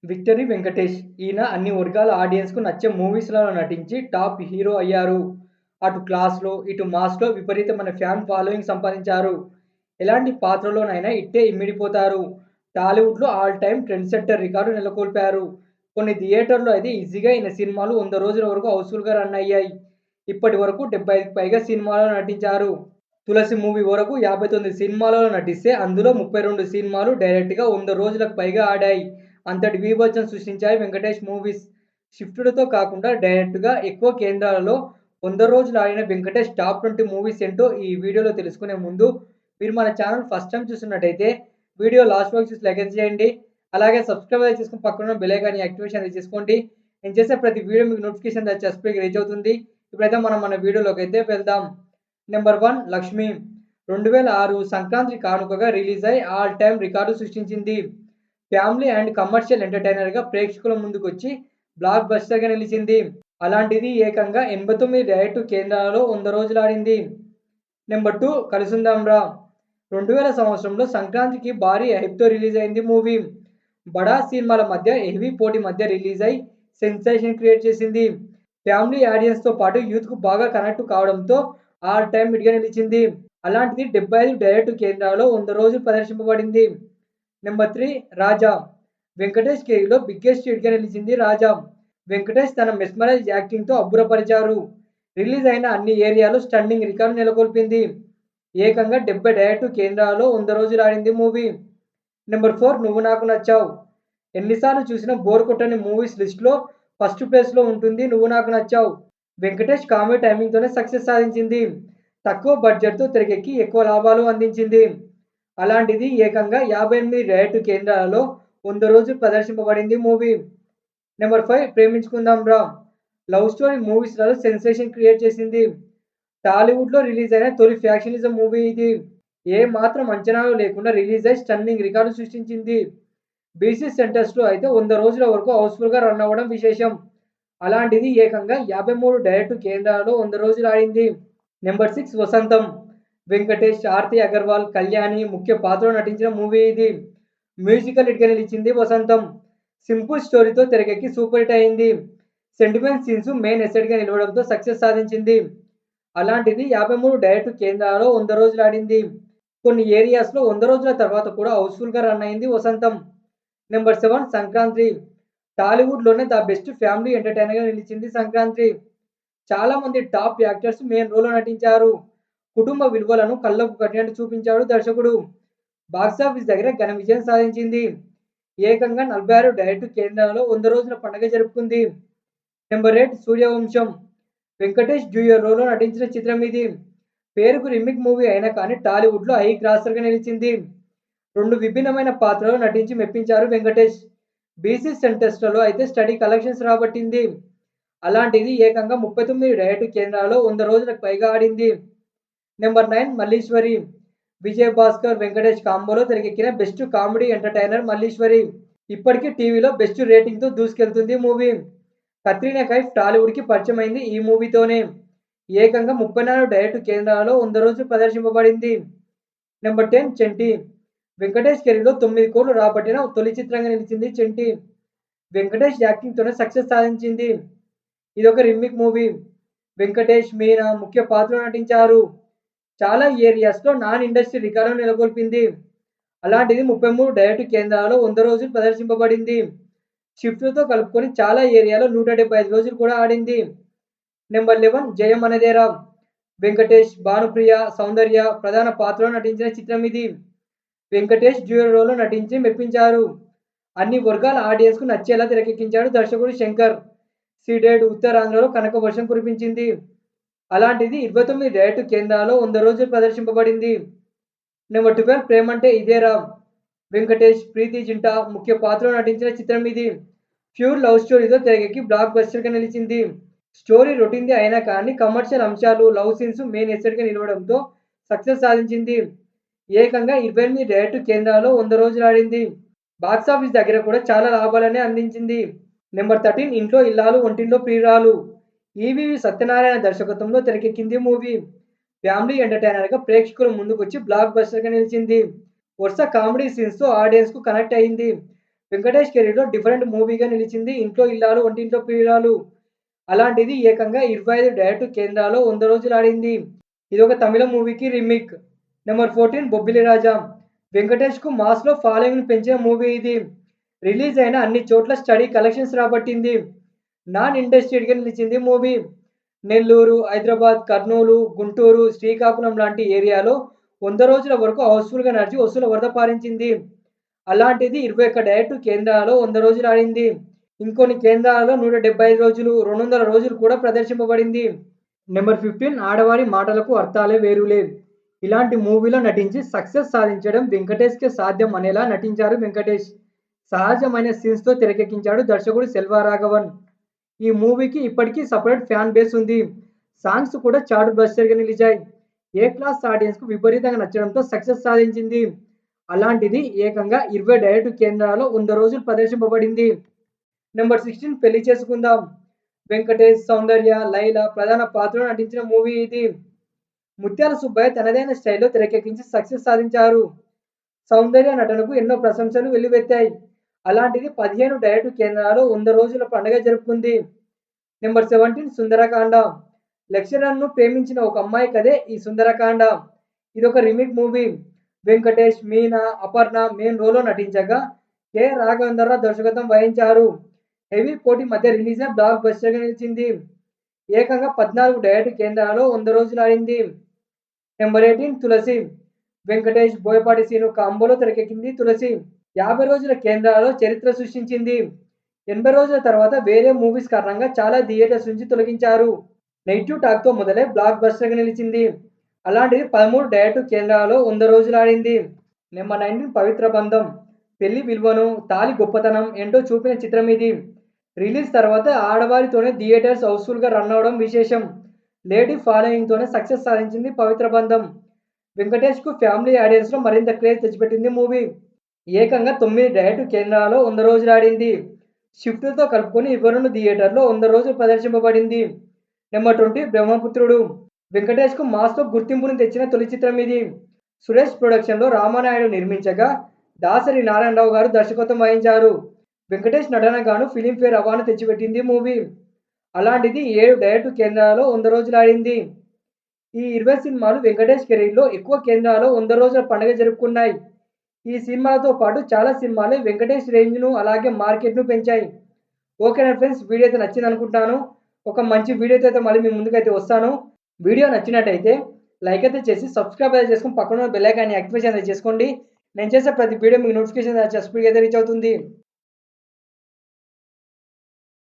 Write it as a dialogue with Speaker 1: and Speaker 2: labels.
Speaker 1: Victory Venkatesh. ఈయన అన్ని వర్గాల ఆడియన్స్‌కు నచ్చే మూవీస్‌లలో నటించి టాప్ హీరో అయ్యారు. అటు క్లాస్‌లో, ఇటు మాస్‌లో విపరీతమైన ఫ్యాన్ ఫాలోయింగ్ సంపాదించారు. ఎలాంటి పాత్రలోనైనా ఇట్టే ఇమిడిపోతారు. టాలీవుడ్‌లో all time trend setter record నెలకొల్పారు. కొన్ని థియేటర్‌లో అయితే ఈజీగా ఈయన సినిమాలు 100 రోజుల వరకు హౌస్‌ఫుల్‌గా రన్ అయ్యాయి. ఇప్పటి వరకు 75కి పైగా సినిమాలలో నటించారు. 'తులసి' మూవీ వరకు 59 సినిమాలలో నటిస్తే అందులో 32 సినిమాలు డైరెక్ట్‌గా 100 రోజులకు పైగా ఆడాయి. అంతటి బీభత్సం సృష్టించాయి వెంకటేష్ మూవీస్. షిఫ్టులతో కాకుండా డైరెక్ట్‌గా ఎక్కువ కేంద్రాలలో 100 రోజులు ఆడిన వెంకటేష్ టాప్ 20 మూవీస్ ఏంటో ఈ వీడియోలో తెలుసుకునే ముందు మీరు మన ఛానల్ ఫస్ట్ టైమ్ చూస్తున్నట్టయితే వీడియో లాస్ట్ వరకు చూసి లైక్ అయితే చేయండి. అలాగే సబ్స్క్రైబ్ అయితే చేసుకొని పక్కన బెల్ ఐకాన్ యాక్టివేషన్ అయితే చేసుకోండి. నేను చేసే ప్రతి వీడియో మీకు నోటిఫికేషన్ వచ్చి రీచ్ అవుతుంది. ఇప్పుడైతే మనం మన వీడియోలోకైతే వెళ్దాం. నెంబర్ 1 లక్ష్మి. 2006 సంక్రాంతి కానుకగా రిలీజ్ అయి ఆల్ టైమ్ రికార్డు సృష్టించింది. ఫ్యామిలీ అండ్ కమర్షియల్ ఎంటర్‌టైనర్‌గా ప్రేక్షకుల ముందుకొచ్చి బ్లాక్ బస్టర్‌గా నిలిచింది. అలాంటిది ఏకంగా 89 డైరెక్ట్ కేంద్రాలలో 100 రోజులు ఆడింది. నెంబర్ 2 కలిసుందాం రా. 2000 సంవత్సరంలో సంక్రాంతికి భారీ హైప్‌తో రిలీజ్ అయింది మూవీ. బడా సినిమాల మధ్య హెవీ పోటీ మధ్య రిలీజ్ అయి సెన్సేషన్ క్రియేట్ చేసింది. ఫ్యామిలీ ఆడియన్స్‌తో పాటు యూత్‌కు బాగా కనెక్ట్ కావడంతో ఆల్ టైమ్ హిట్‌గా నిలిచింది. అలాంటిది 75 డైరెక్ట్ కేంద్రాలలో 100 రోజులు ప్రదర్శింపబడింది. నెంబర్ 3 రాజా. వెంకటేష్ కెరీర్‌లో బిగ్గెస్ట్ హిట్‌గా నిలిచింది రాజా. వెంకటేష్ తన మెస్మరైజ్ యాక్టింగ్‌తో అబ్బురపరిచారు. రిలీజ్ అయిన అన్ని ఏరియాలో స్టన్నింగ్ రికార్డ్ నెలకొల్పింది. ఏకంగా 70 డైరెక్ట్ కేంద్రాలలో 100 రోజులు ఆడింది మూవీ. నెంబర్ 4 నువ్వు నాకు నచ్చావు. ఎన్నిసార్లు చూసినా బోర్ కొట్టని మూవీస్ లిస్ట్‌లో ఫస్ట్ ప్లేస్‌లో ఉంటుంది 'నువ్వు నాకు నచ్చావు'. వెంకటేష్ కామెడీ టైమింగ్‌తోనే సక్సెస్ సాధించింది. తక్కువ బడ్జెట్‌తో తెరకెక్కి ఎక్కువ లాభాలు అందించింది. అలాంటిది ఏకంగా 58 డైరెక్ట్ కేంద్రాలలో 100 రోజులు ప్రదర్శింపబడింది మూవీ. నెంబర్ 5 ప్రేమించుకుందాం రా. లవ్ స్టోరీ మూవీస్‌లలో సెన్సేషన్ క్రియేట్ చేసింది. టాలీవుడ్‌లో రిలీజ్ అయిన తొలి ఫ్యాక్షనిజం మూవీ ఇది. ఏ మాత్రం అంచనాలు లేకుండా రిలీజ్ అయి స్టన్నింగ్ రికార్డు సృష్టించింది. బీసీ సెంటర్స్‌లో అయితే 100 రోజుల వరకు హౌస్‌ఫుల్‌గా రన్ అవ్వడం విశేషం. అలాంటిది ఏకంగా 53 డైరెక్ట్ కేంద్రాలలో 100 రోజులు ఆడింది. నెంబర్ 6 వసంతం. వెంకటేష్, ఆర్తి అగర్వాల్, కళ్యాణి ముఖ్య పాత్రలో నటించిన మూవీ ఇది. మ్యూజికల్ హిట్‌గా నిలిచింది వసంతం. సింపుల్ స్టోరీతో తెరకెక్కి సూపర్ హిట్ అయింది. సెంటిమెంట్ సీన్స్ మెయిన్ ఎసెట్‌గా నిలవడంతో సక్సెస్ సాధించింది. అలాంటిది 53 డైరెక్ట్ కేంద్రాలలో 100 రోజులు ఆడింది. కొన్ని ఏరియాస్‌లో 100 రోజుల తర్వాత కూడా హౌస్‌ఫుల్‌గా రన్ అయింది వసంతం. నెంబర్ 7 సంక్రాంతి. టాలీవుడ్‌లోనే ద బెస్ట్ ఫ్యామిలీ ఎంటర్‌టైనర్‌గా నిలిచింది సంక్రాంతి. చాలా మంది టాప్ యాక్టర్స్ మెయిన్ రోల్‌లో నటించారు. కుటుంబ విలువలను కళ్ళకు కట్టినట్టు చూపించాడు దర్శకుడు. బాక్సాఫీస్ దగ్గర ఘన విజయం సాధించింది. ఏకంగా 46 డైరెక్ట్ కేంద్రాలలో 100 రోజుల పండుగ జరుపుకుంది. నెంబర్ 8 సూర్యవంశం. వెంకటేష్ డ్యూయల్ రోల్‌లో నటించిన చిత్రం ఇది. పేరుకు రీమేక్ మూవీ అయినా కానీ టాలీవుడ్‌లో హై క్లాసర్‌గా నిలిచింది. 2 విభిన్నమైన పాత్రల్లో నటించి మెప్పించారు వెంకటేష్. బీసీ సెంటర్స్‌లలో అయితే స్టడీ కలెక్షన్స్ రాబట్టింది. అలాంటిది ఏకంగా 39 డైరెక్ట్ కేంద్రాలలో 100 రోజులకు పైగా ఆడింది. నెంబర్ 9 మల్లీశ్వరి. విజయ్ భాస్కర్, వెంకటేష్ కాంబోలో తెరకెక్కిన బెస్ట్ కామెడీ ఎంటర్‌టైనర్ మల్లీశ్వరి. ఇప్పటికీ టీవీలో బెస్ట్ రేటింగ్‌తో దూసుకెళ్తుంది మూవీ. కత్రినా కైఫ్ టాలీవుడ్‌కి పరిచయమైంది ఈ మూవీతోనే. ఏకంగా 34 డైరెక్ట్ కేంద్రాలలో 100 రోజులు ప్రదర్శింపబడింది. నెంబర్ 10 చంటి. వెంకటేష్ కెరీర్‌లో 9,00,00,000 రాబట్టిన తొలి చిత్రంగా నిలిచింది 'చంటి'. వెంకటేష్ యాక్టింగ్‌తోనే సక్సెస్ సాధించింది. ఇదొక రీమేక్ మూవీ. వెంకటేష్, మీనా ముఖ్య పాత్రలో నటించారు. చాలా ఏరియాస్‌లో నాన్ ఇండస్ట్రీ రికార్డులను నెలకొల్పింది. అలాంటిది 33 డైరెక్ట్ కేంద్రాలలో 100 రోజులు ప్రదర్శింపబడింది. షిఫ్ట్‌లతో కలుపుకొని చాలా ఏరియాలో 175 రోజులు కూడా ఆడింది. నెంబర్ 11 జయం మనదేరా. వెంకటేష్, భానుప్రియ, సౌందర్య ప్రధాన పాత్రలో నటించిన చిత్రం ఇది. వెంకటేష్ డ్యూయల్ రోల్‌లో నటించి మెప్పించారు. అన్ని వర్గాల ఆడియన్స్‌కు నచ్చేలా తెరకెక్కించాడు దర్శకుడు శంకర్. సీడెడ్, ఉత్తరాంధ్రలో కనక వర్షం కురిపించింది. అలాంటిది 29 డైరెక్ట్ కేంద్రాలలో 100 రోజులు ప్రదర్శింపబడింది. నెంబర్ 12 ప్రేమంటే ఇదేరా. వెంకటేష్, ప్రీతి జింటా ముఖ్య పాత్రలో నటించిన చిత్రం ఇది. ప్యూర్ లవ్ స్టోరీతో తెరకెక్కి బ్లాక్ బస్టర్‌గా నిలిచింది. స్టోరీ రొటీన్‌ది అయినా కానీ కమర్షియల్ అంశాలు, లవ్ సీన్స్ మెయిన్ ఎసెట్‌గా నిలవడంతో సక్సెస్ సాధించింది. ఏకంగా 28 డైరెక్ట్ కేంద్రాలలో 100 రోజులు ఆడింది. బాక్సాఫీస్ దగ్గర కూడా చాలా లాభాలనే అందించింది. నెంబర్ 13 ఇంట్లో ఇల్లాలు వంటింట్లో ప్రియురాలు. ఈవీవి సత్యనారాయణ దర్శకత్వంలో తెరకెక్కింది మూవీ. ఫ్యామిలీ ఎంటర్‌టైనర్‌గా ప్రేక్షకుల ముందుకొచ్చి బ్లాక్ బస్టర్‌గా నిలిచింది. వరుస కామెడీ సీన్స్‌తో ఆడియన్స్‌కు కనెక్ట్ అయింది. వెంకటేష్ కెరీర్‌లో డిఫరెంట్ మూవీగా నిలిచింది 'ఇంట్లో ఇల్లాలు వంటింట్లో ప్రియురాలు'. అలాంటిది ఏకంగా 25 డైరెక్ట్ కేంద్రాల్లో 100 రోజులు ఆడింది. ఇదొక తమిళ మూవీకి రీమేక్. నంబర్ 14 బొబ్బిలి రాజా. వెంకటేష్‌కు మాస్‌లో ఫాలోయింగ్‌ని పెంచిన మూవీ ఇది. రిలీజ్ అయిన అన్ని చోట్ల స్టడీ కలెక్షన్స్ రాబట్టింది. నాన్ ఇండస్ట్రియల్‌గా నిలిచింది మూవీ. నెల్లూరు, హైదరాబాద్, కర్నూలు, గుంటూరు, శ్రీకాకుళం లాంటి ఏరియాలో 100 రోజుల వరకు హౌస్‌ఫుల్‌గా నడిచి వసూళ్ల వరద పారించింది. అలాంటిది 21 డైరెక్ట్ కేంద్రాల్లో 100 రోజులు ఆడింది. ఇంకొన్ని కేంద్రాలలో 175 రోజులు, 200 రోజులు కూడా ప్రదర్శింపబడింది. నెంబర్ 15 ఆడవారి మాటలకు అర్థాలే వేరులే. ఇలాంటి మూవీలో నటించి సక్సెస్ సాధించడం వెంకటేష్‌కే సాధ్యం అనేలా నటించారు వెంకటేష్. సహజమైన సీన్స్‌తో తెరకెక్కించాడు దర్శకుడు సెల్వరాఘవన్. ఈ మూవీకి ఇప్పటికీ సెపరేట్ ఫ్యాన్ బేస్ ఉంది. సాంగ్స్ కూడా చార్ట్ బస్టర్‌గా నిలిచాయి. ఏ క్లాస్ ఆడియన్స్‌కు విపరీతంగా నచ్చడంతో సక్సెస్ సాధించింది. అలాంటిది ఏకంగా 20 డైరెక్ట్ కేంద్రాల్లో 100 రోజులు ప్రదర్శింపబడింది. నెంబర్ 16 పెళ్లి చేసుకుందాం. వెంకటేష్, సౌందర్య, లైలా ప్రధాన పాత్రలో నటించిన మూవీ ఇది. ముత్యాల సుబ్బయ్య తనదైన స్టైల్‌లో తెరకెక్కించి సక్సెస్ సాధించారు. సౌందర్య నటనకు ఎన్నో ప్రశంసలు వెల్లువెత్తాయి. అలాంటిది 15 డైరెక్ట్ కేంద్రాల్లో 100 రోజుల పండుగ జరుపుకుంది. నెంబర్ 17 సుందరకాండ. లెక్చరర్‌ను ప్రేమించిన ఒక అమ్మాయి కథే ఈ సుందరకాండ. ఇదొక remake movie. Venkatesh, Meena, Aparna main రోల్‌లో నటించగా కె. రాఘవేంద్రరావు దర్శకత్వం వహించారు. హెవీ పోటీ మధ్య రిలీజ్ అయిన బ్లాక్ బస్టర్‌గా నిలిచింది. ఏకంగా 14 డైరెక్ట్ కేంద్రాల్లో 100 రోజులు ఆడింది. నెంబర్ 18 తులసి. వెంకటేష్, బోయపాటి శ్రీను కాంబోలో తెరకెక్కింది తులసి. 50 రోజుల కేంద్రాలలో చరిత్ర సృష్టించింది. 80 రోజుల తర్వాత వేరే మూవీస్ కారణంగా చాలా థియేటర్స్ నుంచి తొలగించారు. నెగెటివ్ టాక్‌తో మొదలై బ్లాక్ బస్టర్‌గా నిలిచింది. అలాంటిది 13 డైరెక్ట్ కేంద్రాలలో 100 రోజులు ఆడింది. నెంబర్ 19 పవిత్ర బంధం. పెళ్లి విలువను, తాళి గొప్పతనం ఏంటో చూపిన చిత్రం ఇది. రిలీజ్ తర్వాత ఆడవారితోనే థియేటర్స్ హౌస్‌ఫుల్‌గా రన్ అవ్వడం విశేషం. లేడీ ఫాలోయింగ్‌తోనే సక్సెస్ సాధించింది పవిత్ర బంధం. వెంకటేష్‌కు ఫ్యామిలీ ఆడియన్స్‌లో మరింత క్రేజ్ తెచ్చిపెట్టింది మూవీ. ఏకంగా 9 డైరెక్ట్ కేంద్రాల్లో 100 రోజులు ఆడింది. షిఫ్ట్‌లతో కలుపుకొని 22 థియేటర్‌లో 100 రోజులు ప్రదర్శింపబడింది. నెంబర్ 20 బ్రహ్మపుత్రుడు. వెంకటేష్‌కు మాస్‌తో గుర్తింపుని తెచ్చిన తొలి చిత్రం ఇది. సురేష్ ప్రొడక్షన్‌లో రామానాయుడు నిర్మించగా దాసరి నారాయణరావు గారు దర్శకత్వం వహించారు. వెంకటేష్ నటనకు గాను ఫిల్మ్‌ఫేర్ అవార్డును తెచ్చిపెట్టింది మూవీ. అలాంటిది 7 డైరెక్ట్ కేంద్రాల్లో 100 రోజులు ఆడింది. ఈ 20 సినిమాలు వెంకటేష్ కెరీర్‌లో ఎక్కువ కేంద్రాల్లో 100 రోజుల పండుగ జరుపుకున్నాయి. ఈ సినిమాలతో పాటు చాలా సినిమాలు వెంకటేష్ రేంజ్‌ను అలాగే మార్కెట్‌ను పెంచాయి. ఓకేనా ఫ్రెండ్స్, వీడియో అయితే నచ్చిందనుకుంటాను. ఒక మంచి వీడియోతో అయితే మళ్ళీ మీ ముందుకైతే వస్తాను. వీడియో నచ్చినట్టయితే లైక్ అయితే చేసి సబ్స్క్రైబ్ అయితే చేసుకొని పక్కన ఉన్న బెల్ ఐకాన్‌ని యాక్టివేషన్ అయితే చేసుకోండి. నేను చేసే ప్రతి వీడియో మీకు నోటిఫికేషన్ స్పీడ్‌గా అయితే రీచ్ అవుతుంది.